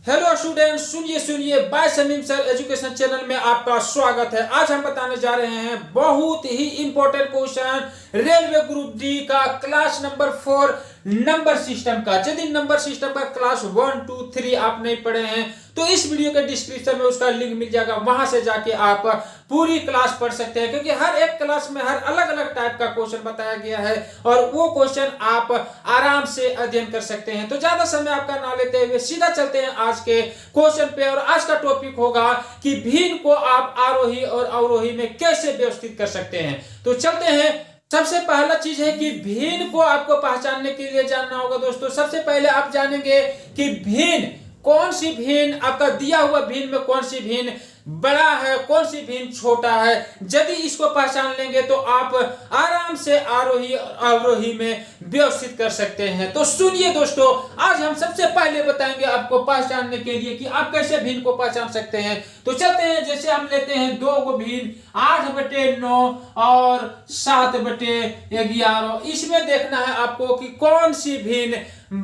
Hello students, सुनिए सुनिए by Samim sir education channel में आपका स्वागत है। आज हम बताने जा रहे हैं बहुत ही important question railway group D का क्लास नंबर 4 नंबर सिस्टम का। यदि नंबर सिस्टम का क्लास 1, 2, 3 आप नहीं पढ़े हैं तो इस वीडियो के डिस्क्रिप्शन में उसका लिंक मिल जाएगा, वहां से जाके आप पूरी क्लास पढ़ सकते हैं, क्योंकि हर एक क्लास में हर अलग अलग टाइप का क्वेश्चन बताया गया है और वो क्वेश्चन आप आराम से अध्ययन कर सकते हैं। तो ज्यादा समय आपका ना लेते हुए सीधा चलते हैं आज के क्वेश्चन पे। और आज का टॉपिक होगा कि भिन्न को आप आरोही और अवरोही में कैसे व्यवस्थित कर सकते हैं। तो चलते हैं। सबसे पहला चीज है कि भिन्न को आपको पहचानने के लिए जानना होगा दोस्तों। सबसे पहले आप जानेंगे कि भिन्न कौन सी भिन्न, आपका दिया हुआ भिन्न में कौन सी भिन्न बड़ा है, कौन सी भिन्न छोटा है। यदि इसको पहचान लेंगे तो आप आराम से आरोही और अवरोही में व्यवस्थित कर सकते हैं। तो सुनिए दोस्तों, आज हम सबसे पहले बताएंगे आपको पहचानने के लिए कि आप कैसे भिन्न को पहचान सकते हैं। तो चलते हैं। जैसे हम लेते हैं दो को भिन्न 8/9 और 7/11। इसमें देखना है आपको कि कौन सी भिन्न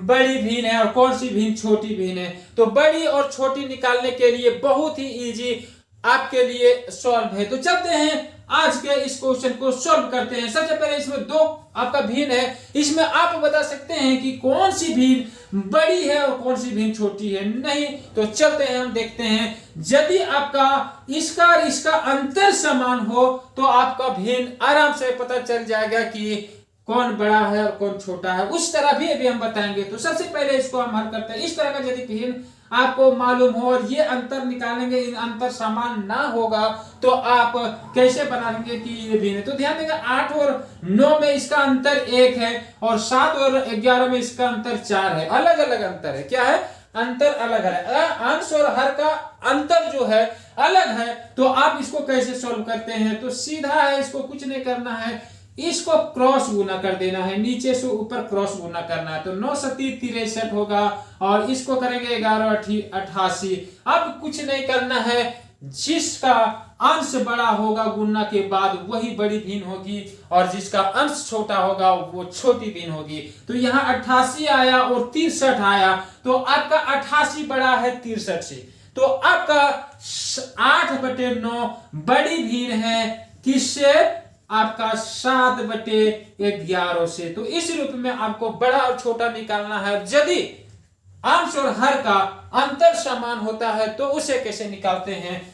बड़ी भिन्न है और कौन सी भिन्न छोटी भिन्न है। तो बड़ी और छोटी निकालने के लिए बहुत ही इजी आपके लिए सॉल्व है। तो चलते हैं आज के इस क्वेश्चन को सॉल्व करते हैं। सबसे पहले इसमें दो आपका भिन्न है, इसमें आप बता सकते हैं कि कौन सी भिन्न बड़ी है और कौन सी भिन्न छोटी है। नहीं तो चलते हैं, हम देखते हैं। यदि आपका इसका और इसका अंतर समान हो तो आपका भिन्न आराम से पता चल जाएगा कि कौन बड़ा है और कौन छोटा है। उस तरह भी अभी हम बताएंगे। तो सबसे पहले इसको हम हल करते हैं। इस तरह का यदि भिन्न आपको मालूम हो और ये अंतर निकालेंगे, इन अंतर समान ना होगा तो आप कैसे बनाएंगे कि ये भिन्न है। तो ध्यान देंगे 8 और 9 में इसका अंतर 1 है और 7 और 11 में इसका अंतर 4 है। अलग अलग अंतर है। क्या है? अंतर अलग है। अंश और हर का अंतर जो है अलग है। तो आप इसको कैसे सॉल्व करते हैं? तो सीधा है, इसको कुछ नहीं करना है, इसको क्रॉस गुना कर देना है, नीचे से ऊपर क्रॉस गुना करना है। तो 9 7 63 होगा और इसको करेंगे 11 88। अब कुछ नहीं करना है, जिसका अंश बड़ा होगा गुणा के बाद वही बड़ी भिन्न होगी और जिसका अंश छोटा होगा वो छोटी भिन्न होगी। तो यहाँ 88 आया और 63 आया, तो आपका 88 बड़ा है 63 से। तो आपका 8/9 बड़ी भिन्न है किससे? आपका 7/11 से। तो इस रूप में आपको बड़ा और छोटा निकालना है। यदि अंश और हर का अंतर समान होता है तो उसे कैसे निकालते हैं?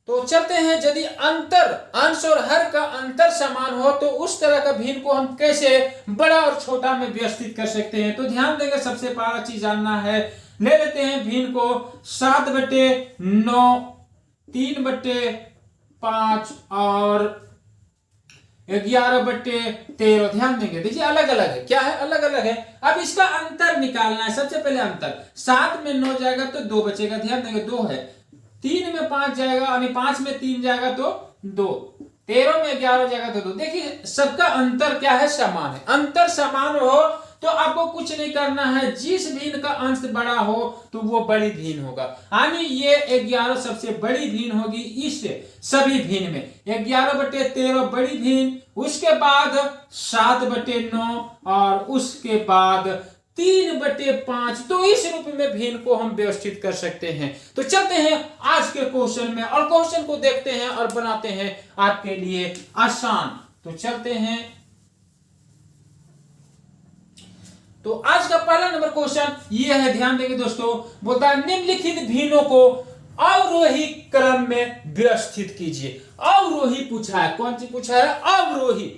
तो चलते हैं। यदि अंश और हर का अंतर समान हो तो उस तरह का भिन्न को हम कैसे बड़ा और छोटा में व्यवस्थित कर सकते हैं। तो ध्यान देंगे, सबसे पहला चीज जानना है। ले लेते हैं भिन्न को 7/9, 3/5 और 11/13। ध्यान देंगे, देखिए अलग अलग है। क्या है? अलग अलग है। अब इसका अंतर निकालना है। सबसे पहले अंतर 7 में 9 जाएगा तो 2 बचेगा। ध्यान देंगे 2 है। 3 में 5 जाएगा यानी 5 में 3 जाएगा तो 2। 13 में 11 जाएगा तो 2। देखिए सबका अंतर क्या है? समान है। अंतर समान हो तो आपको कुछ नहीं करना है, जिस भिन्न का अंश बड़ा हो तो वो बड़ी भिन्न होगा। यानी ये 11 सबसे बड़ी भिन्न होगी इस सभी भिन्न में। 11/13 बड़ी भिन्न, उसके बाद 7/9 और उसके बाद 3/5। तो इस रूप में भिन्न को हम व्यवस्थित कर सकते हैं। तो चलते हैं आज के क्वेश्चन में और क्वेश्चन को देखते हैं और बनाते हैं आपके लिए आसान। तो चलते हैं। तो आज का पहला नंबर क्वेश्चन ये है, ध्यान देंगे दोस्तों। बोलता है निम्नलिखित भिन्नों को अवरोही क्रम में व्यवस्थित कीजिए। अवरोही पूछा है। कौन सी पूछा है? अवरोही।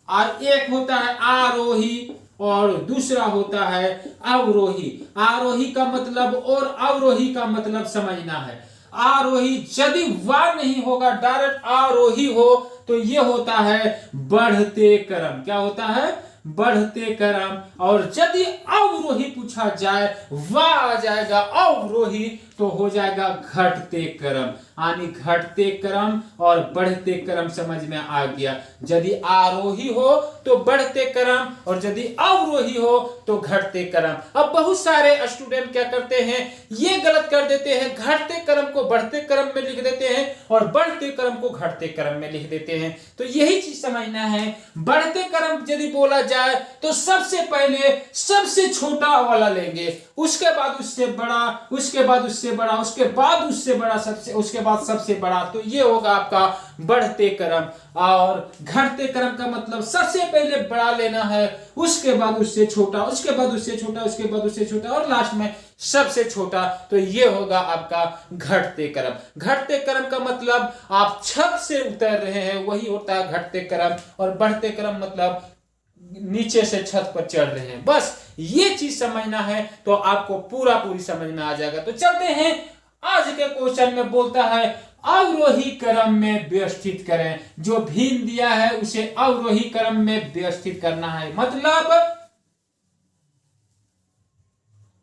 और एक होता है आरोही और दूसरा होता है अवरोही। आरोही का मतलब और अवरोही का मतलब समझना है। आरोही यदि वार नहीं होगा, डायरेक्ट आरोही हो तो ये होता है बढ़ते क्रम। क्या होता है? बढ़ते क्रम। और यदि अवरोही पूछा जाए, वाह आ जाएगा अवरोही, तो हो जाएगा घटते क्रम, यानी घटते क्रम और बढ़ते क्रम समझ में आ गया। यदि आरोही हो तो बढ़ते क्रम और यदि अवरोही हो तो घटते क्रम। अब बहुत सारे स्टूडेंट क्या करते हैं, ये गलत कर देते हैं, घटते क्रम को बढ़ते क्रम में लिख देते हैं और बढ़ते क्रम को घटते क्रम में लिख देते हैं। तो यही चीज समझना है। बढ़ते क्रम यदि बोला जाए तो सबसे पहले सबसे छोटा वाला लेंगे, उसके बाद उससे बड़ा, उसके बाद उससे बड़ा, उसके बाद उससे बड़ा, सबसे उसके बाद सबसे बड़ा। तो ये होगा आपका बढ़ते क्रम। और घटते क्रम का मतलब सबसे पहले बड़ा लेना है, उसके बाद उससे छोटा, उसके बाद उससे छोटा, उसके बाद उससे छोटा और लास्ट में सबसे छोटा। तो ये होगा आपका घटते क्रम। घटते क्रम का मतलब आप छत से उतर रहे हैं, वही होता है घटते क्रम। और बढ़ते क्रम मतलब नीचे से छत पर चढ़ रहे हैं। बस ये चीज समझना है तो आपको पूरी समझ में आ जाएगा। तो चलते हैं, आज के क्वेश्चन में बोलता है अवरोही क्रम में व्यवस्थित करें। जो भिन्न दिया है उसे अवरोही क्रम में व्यवस्थित करना है, मतलब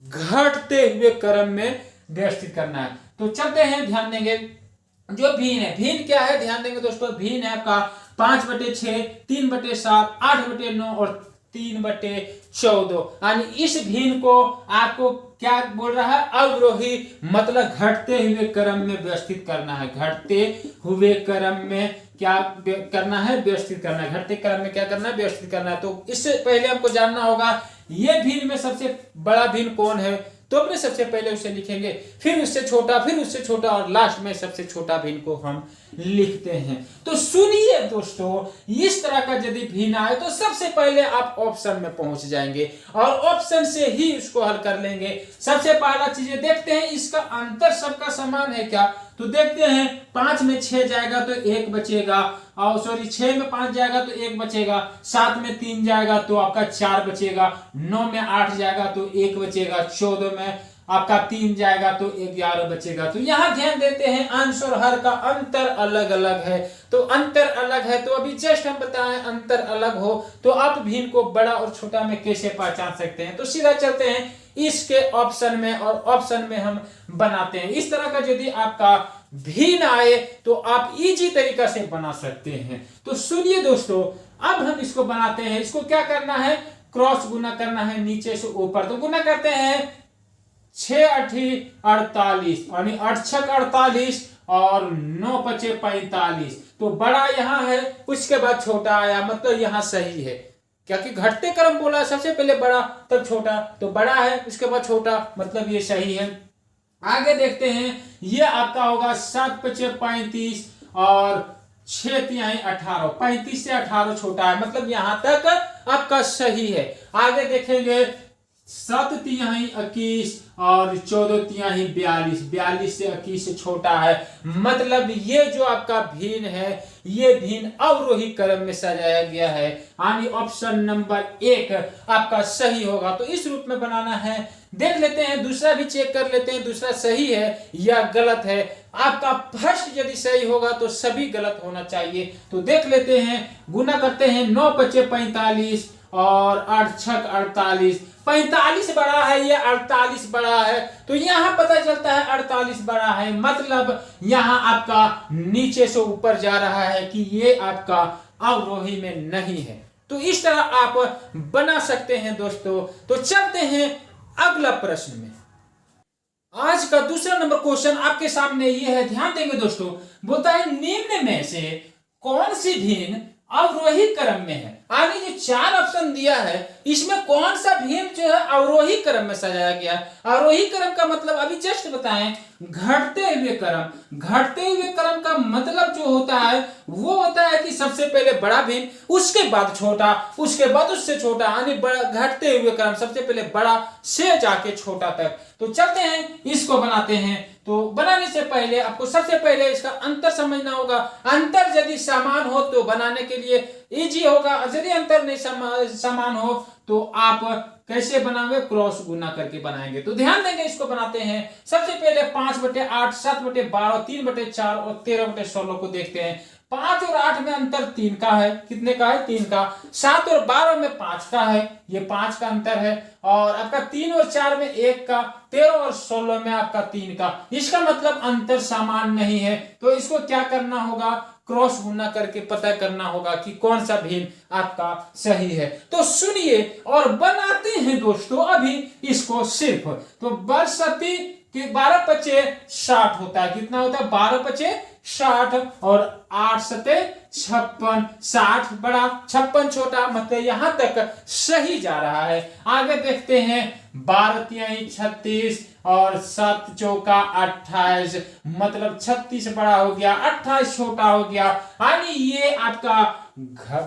घटते हुए क्रम में व्यवस्थित करना है। तो चलते हैं, ध्यान देंगे। जो भिन्न है, भिन्न क्या है ध्यान देंगे दोस्तों। भिन्न है आपका 5/6, 3/7, 8/9 और 3/14। यानी इस भिन्न को आपको क्या बोल रहा है, अवरोही, मतलब घटते हुए क्रम में व्यवस्थित करना है। घटते हुए क्रम में क्या करना है, व्यवस्थित करना है। घटते क्रम में क्या करना है, व्यवस्थित करना है। तो इससे पहले हमको जानना होगा ये भिन्न में सबसे बड़ा भिन्न कौन है। तो अपने सबसे पहले उसे लिखेंगे, फिर उससे छोटा, फिर उससे छोटा और लास्ट में सबसे छोटा भिन्न को हम लिखते हैं। तो सुनिए दोस्तों, इस तरह का यदि भिन्न आए तो सबसे पहले आप ऑप्शन में पहुंच जाएंगे और ऑप्शन से ही उसको हल कर लेंगे। सबसे पहला चीजें देखते हैं, इसका अंतर सबका समान है क्या। तो देखते हैं, 5 में 6 जाएगा तो 1 बचेगा, और सॉरी 6 में 5 जाएगा तो 1 बचेगा, 7 में 3 जाएगा तो आपका 4 बचेगा, 9 में 8 जाएगा तो 1 बचेगा, 14 में आपका 3 जाएगा तो 11 बचेगा। तो यहां ध्यान देते हैं, आंसर हर का अंतर अलग अलग है। तो अंतर अलग है तो अभी जस्ट हम बताएं, अंतर अलग हो तो आप भिन्न को बड़ा और छोटा में कैसे पहचान सकते हैं। तो सीधा चलते हैं इसके ऑप्शन में और ऑप्शन में हम बनाते हैं। इस तरह का यदि आपका भिन्न आए तो आप इजी तरीका से बना सकते हैं। तो सुनिए दोस्तों, अब हम इसको बनाते हैं। इसको क्या करना है, क्रॉस गुना करना है नीचे से ऊपर। तो गुना करते हैं, 6 8 48, यानी 8 6 48 और 9 5 45। तो बड़ा यहाँ है, उसके बाद छोटा आया, मतलब यहाँ सही है, क्योंकि घटते क्रम बोला, सबसे पहले बड़ा तब छोटा, तो बड़ा है उसके बाद छोटा, मतलब ये सही है। आगे देखते हैं, ये आपका होगा 7 5 35 और 6 3 18, 35 से 18 छोटा है, मतलब यहां तक आपका सही है। आगे देखेंगे, 7 3 21 और 14 3 42, 42 से 21 से छोटा है, मतलब ये जो आपका भिन्न है ये भिन्न अवरोही क्रम में सजाया गया है, यानी ऑप्शन नंबर 1 आपका सही होगा। तो इस रूप में बनाना है। देख लेते हैं, दूसरा भी चेक कर लेते हैं, दूसरा सही है या गलत है। आपका फर्स्ट यदि सही होगा तो सभी गलत होना चाहिए। तो देख लेते हैं, गुना करते हैं, 9 5 45 और 8 6 48, 45 बड़ा है या 48 बड़ा है, तो यहां पता चलता है 48 बड़ा है, मतलब यहां आपका नीचे से ऊपर जा रहा है कि ये आपका अवरोही में नहीं है। तो इस तरह आप बना सकते हैं दोस्तों। तो चलते हैं अगला प्रश्न में। आज का दूसरा नंबर क्वेश्चन आपके सामने ये है, ध्यान देंगे दोस्तों। बोलता है निम्न में से कौन सी भिन्न अवरोही क्रम में है। आगे जो 4 ऑप्शन दिया है इसमें कौन सा भिन्न जो है अवरोही क्रम में सजाया गया। अवरोही क्रम का मतलब अभी जस्ट बताएं, घटते हुए क्रम। घटते हुए क्रम का मतलब जो होता है वो होता है कि सबसे पहले बड़ा भिन्न, उसके बाद छोटा, उसके बाद उससे छोटा, यानी घटते हुए क्रम, सबसे पहले बड़ा से जाके छोटा तक। तो चलते हैं इसको बनाते हैं। तो बनाने से पहले आपको सबसे पहले इसका अंतर समझना होगा। अंतर यदि समान हो तो बनाने के लिए इजी होगा, यदि अंतर नहीं समान हो तो आप कैसे बनाओगे, क्रॉस गुना करके बनाएंगे। तो ध्यान देंगे, इसको बनाते हैं। सबसे पहले 5/8, 7/12, 3/4 और 13/16 को देखते हैं। 5 और 8 में अंतर 3 का है। कितने का है? 3 का। 7 और 12 में 5 का है, ये 5 का अंतर है। और आपका 3 और 4 में 1 का। 13 और 16 में आपका 3 का। इसका मतलब अंतर समान नहीं है, तो इसको क्या करना होगा? क्रॉस गुणा करके पता करना होगा कि कौन सा भिन्न आपका सही है। तो सुनिए और बनाते हैं दोस्तों अभी इसको सिर्फ। तो बरसती कि 12 पचे 60 होता है। कितना होता है? 12 पचे 60 और 8 सते 56। 60 बड़ा, 56 छोटा, मतलब यहां तक सही जा रहा है। आगे देखते हैं। 12 तिहाई 36 और 7 चौका 28, मतलब 36 बड़ा हो गया, 28 छोटा हो गया। यानी ये आपका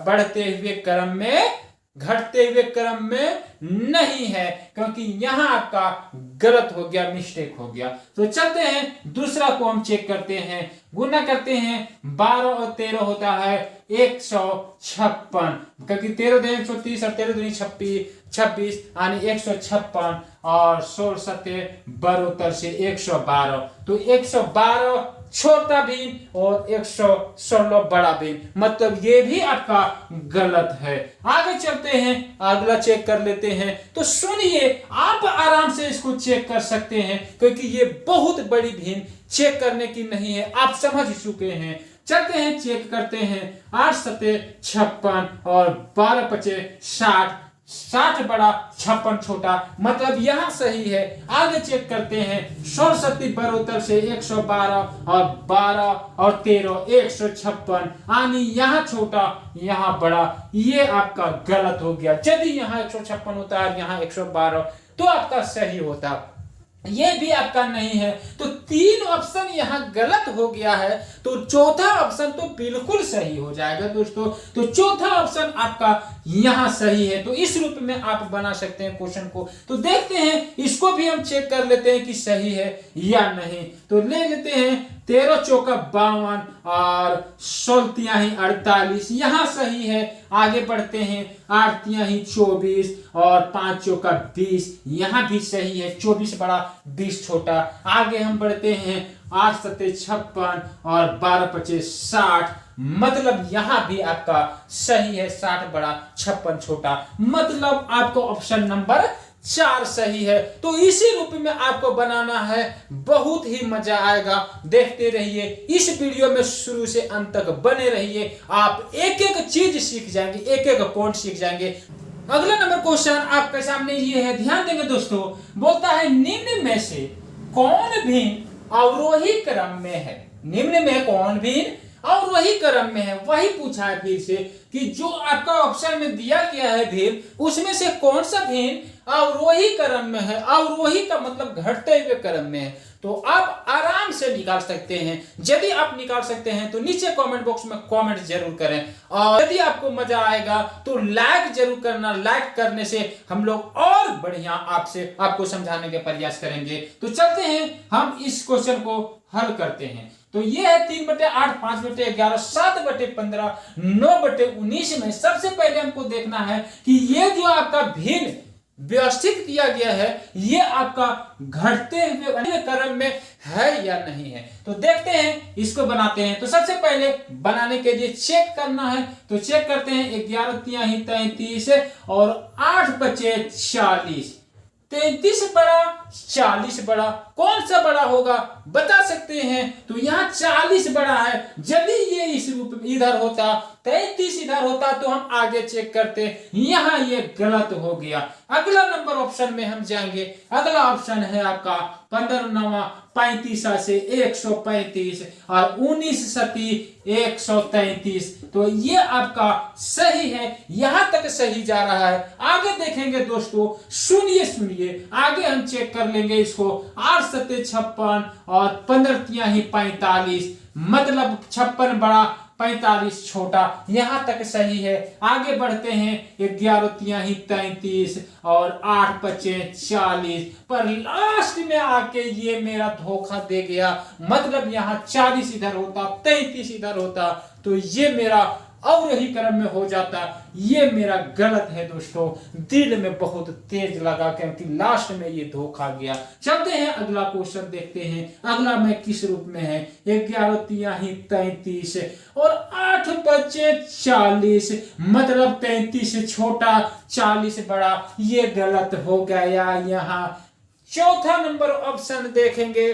बढ़ते हुए क्रम में, घटते हुए क्रम में नहीं है, क्योंकि यहां आपका गलत हो गया, मिस्टेक हो गया। तो चलते हैं दूसरा को हम चेक करते हैं। गुना करते हैं। 12 और 13 होता है 156, क्योंकि 13 दूनी 130 और 13 दूनी 26 यानी 156 और 16 सत्ते 72 से 112। तो 112 छोटा भिन्न और 116 बड़ा भिन्न, मतलब ये भी आपका गलत है। आगे चलते हैं, अगला चेक कर लेते हैं। तो सुनिए, आप आराम से इसको चेक कर सकते हैं, क्योंकि ये बहुत बड़ी भिन्न चेक करने की नहीं है, आप समझ चुके हैं। चलते हैं, चेक करते हैं। 8 सत्ते 56 और 12 पचे 60, 60 बड़ा 56 छोटा, मतलब यहां सही है। आगे चेक करते हैं। 16 सत्ती 72 से 112 और 12 और 13 156, यानी यहां छोटा यहां बड़ा, ये आपका गलत हो गया। यदि यहां 156 होता है, यहां 112, तो आपका सही होता। ये भी आपका नहीं है, तो 3 ऑप्शन यहां गलत हो गया है, तो चौथा ऑप्शन तो बिल्कुल सही हो जाएगा दोस्तों। तो चौथा ऑप्शन आपका यहां सही है। तो इस रूप में आप बना सकते हैं क्वेश्चन को। तो देखते हैं, इसको भी हम चेक कर लेते हैं कि सही है या नहीं। तो ले लेते हैं। 13 चौका 52 और 16 तिहाई 48, यहां सही है। आगे बढ़ते हैं। 8 तिहाई 24 और 5 चौका 20, यहां भी सही है। 24 बड़ा 20 छोटा। आगे हम बढ़ते हैं। 8 सत्ते 56 और 12 पचे 60, मतलब यहां भी आपका सही है। 60 बड़ा 56 छोटा, मतलब आपको ऑप्शन नंबर 4 सही है। तो इसी रूप में आपको बनाना है, बहुत ही मजा आएगा। देखते रहिए, इस वीडियो में शुरू से अंत तक बने रहिए। आप एक एक चीज सीख जाएंगे, एक एक पॉइंट सीख जाएंगे। अगला नंबर क्वेश्चन आपके सामने ये है, ध्यान देंगे दोस्तों। बोलता है निम्न में से कौन भिन्न अवरोही क्रम में है? निम्न में कौन भिन्न अवरोही क्रम में है, वही पूछा है फिर से कि जो आपका ऑप्शन में दिया गया है भिन्न, उसमें से कौन सा भिन्न अवरोही क्रम में है। अवरोही का मतलब घटते हुए क्रम में है। तो आप आराम से निकाल सकते हैं। यदि आप निकाल सकते हैं तो नीचे कमेंट बॉक्स में कमेंट जरूर करें, और यदि आपको मजा आएगा तो लाइक जरूर करना। लाइक करने से हम लोग और बढ़िया आपको समझाने के प्रयास करेंगे। तो चलते हैं, हम इस क्वेश्चन को हल करते हैं। तो ये है 3/8, 5/11, 7/15, 9/19 में सबसे पहले हमको देखना है कि ये जो आपका भिन्न व्यवस्थित किया गया है, ये आपका घटते हुए क्रम में है या नहीं है। तो देखते हैं, इसको बनाते हैं। तो सबसे पहले बनाने के लिए चेक करना है, तो चेक करते हैं। 11 तिहाई 33 और 8 बचे 40, 33 बड़ा 40 बड़ा, कौन सा बड़ा होगा बता सकते हैं? तो यहाँ 40 बड़ा है। यदि ये इस रूप में इधर होता, 33 इधर होता, तो हम आगे चेक करते। यहाँ ये गलत हो गया। अगला नंबर ऑप्शन में हम जाएंगे। अगला ऑप्शन है आपका 15 9 35 से 135 और 19 सती 133। तो ये आपका सही है, यहां तक सही जा रहा है। आगे देखेंगे दोस्तों, सुनिए आगे हम चेक कर लेंगे इसको। 8 सत्ते 56 और 15 तिहाई 45, मतलब 56 बड़ा 45 छोटा, यहां तक सही है। आगे बढ़ते हैं। 11 तिहाई 33 और 8 पचे 40, पर लास्ट में आके ये मेरा धोखा दे गया। मतलब यहां 40 इधर होता, 33 इधर होता, तो ये मेरा और यही क्रम में हो जाता, ये मेरा गलत है दोस्तों, दिल में बहुत तेज लगा क्योंकि लास्ट में ये धोखा गया। चलते हैं अगला क्वेश्चन देखते हैं, अगला में किस रूप में है। 11 तिहाई 33 और 8 बचे 40, मतलब 33 छोटा 40 बड़ा, ये गलत हो गया। यहाँ चौथा नंबर ऑप्शन देखेंगे,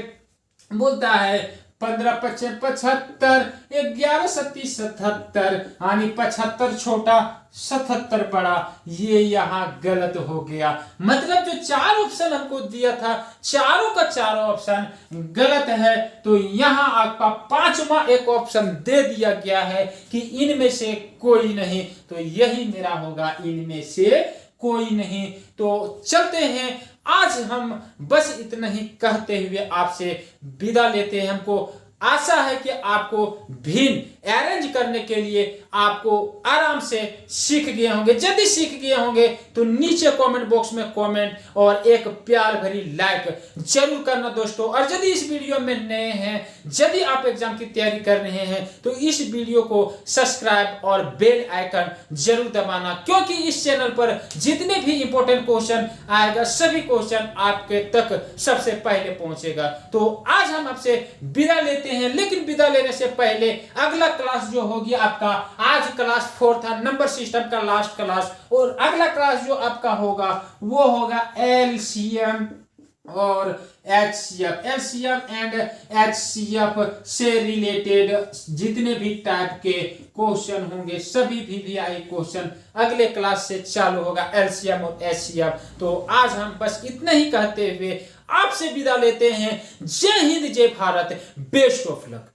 बोलता है 15 पचे 75, 11 सत्ती 77, यानी 75 छोटा 77 बड़ा, ये यहाँ गलत हो गया। मतलब जो 4 ऑप्शन हमको दिया था, चारों का चारों ऑप्शन गलत है। तो यहाँ आपका 5वां एक ऑप्शन दे दिया गया है कि इनमें से कोई नहीं, तो यही मेरा होगा, इनमें से कोई नहीं। तो चलते हैं, आज हम बस इतना ही कहते हुए आपसे विदा लेते हैं। हमको आशा है कि आपको भिन्न अरेंज करने के लिए आपको आराम से सीख गए होंगे। यदि सीख गए होंगे तो नीचे कमेंट बॉक्स में कमेंट और एक प्यार भरी लाइक जरूर करना दोस्तों। और यदि इस वीडियो में नए हैं, यदि आप एग्जाम की तैयारी कर रहे हैं, तो इस वीडियो को सब्सक्राइब और बेल आइकन जरूर दबाना, क्योंकि इस चैनल पर जितने भी इंपॉर्टेंट क्वेश्चन आएगा, सभी क्वेश्चन आपके तक सबसे पहले पहुंचेगा। तो आज हम आपसे विदा लेते हैं, लेकिन विदा लेने से पहले अगला क्लास जो होगी आपका, आज क्लास 4 था, नंबर सिस्टम का लास्ट क्लास, और अगला क्लास जो आपका होगा वो होगा एलसीएम और एचसीएफ। एलसीएम एंड एचसीएफ से रिलेटेड जितने भी टाइप के क्वेश्चन होंगे, सभी VVI क्वेश्चन अगले क्लास से चालू होगा, एलसीएम और एचसीएफ। तो आज हम बस इतना ही कहते हुए आपसे विदा लेते हैं। जय हिंद, जय भारत, बेस्ट ऑफ लक।